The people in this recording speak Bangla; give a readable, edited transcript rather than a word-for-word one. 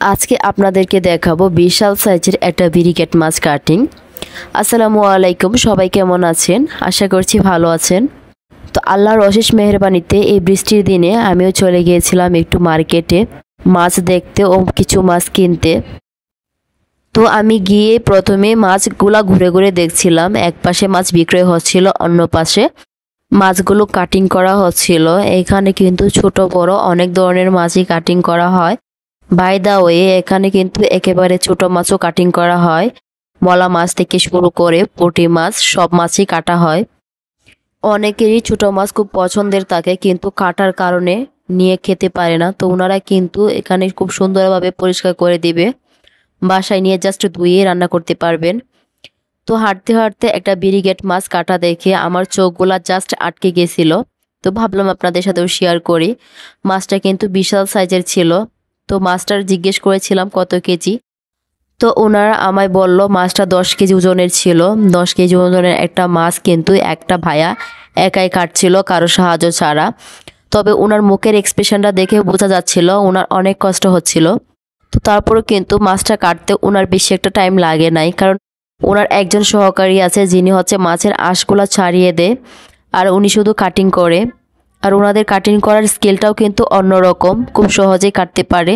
আজকে আপনাদেরকে দেখাবো বিশাল সাইজের একটা ব্রিকেট মাছ কাটিং। আসসালামু আলাইকুম, সবাই কেমন আছেন? আশা করছি ভালো আছেন। তো আল্লাহর অশেষ মেহেরবানিতে এই বৃষ্টির দিনে আমিও চলে গিয়েছিলাম একটু মার্কেটে মাছ দেখতে ও কিছু মাছ কিনতে। তো আমি গিয়ে প্রথমে মাছগুলা ঘুরে ঘুরে দেখছিলাম। এক পাশে মাছ বিক্রয় হচ্ছিল, অন্য পাশে মাছগুলো কাটিং করা হচ্ছিল। এখানে কিন্তু ছোট বড় অনেক ধরনের মাছই কাটিং করা হয়। বাই দা ওয়ে, এখানে কিন্তু একেবারে ছোট মাছও কাটিং করা হয়। মলা মাছ থেকে শুরু করে পুঁটি মাছ সব মাছই কাটা হয়। অনেকেরই ছোট মাছ খুব পছন্দের থাকে, কিন্তু কাটার কারণে নিয়ে খেতে পারে না। তো ওনারা কিন্তু এখানে খুব সুন্দরভাবে পরিষ্কার করে দিবে, বাসায় নিয়ে জাস্ট ধুয়ে রান্না করতে পারবেন। তো হাঁটতে হাঁটতে একটা ব্রিগেড মাছ কাটা দেখে আমার চোখগুলা জাস্ট আটকে গেছিল। তো ভাবলাম আপনাদের সাথেও শেয়ার করি। মাছটা কিন্তু বিশাল সাইজের ছিল। তো মাছটার জিজ্ঞেস করেছিলাম কত কেজি। তো ওনারা আমায় বলল মাছটা 10 কেজি ওজনের ছিল। 10 কেজি ওজনের একটা মাছ কিন্তু একটা ভাইয়া একাই কাটছিল, কারো সাহায্য ছাড়া। তবে ওনার মুখের এক্সপ্রেশনটা দেখে বোঝা যাচ্ছিল ওনার অনেক কষ্ট হচ্ছিল। তো তারপরে কিন্তু মাছটা কাটতে ওনার বেশি একটা টাইম লাগে নাই, কারণ ওনার একজন সহকারী আছে যিনি হচ্ছে মাছের আঁশগুলা ছাড়িয়ে দেয়, আর উনি শুধু কাটিং করে। আর ওনাদের কাটিং করার স্কেলটাও কিন্তু অন্যরকম, খুব সহজেই কাটতে পারে।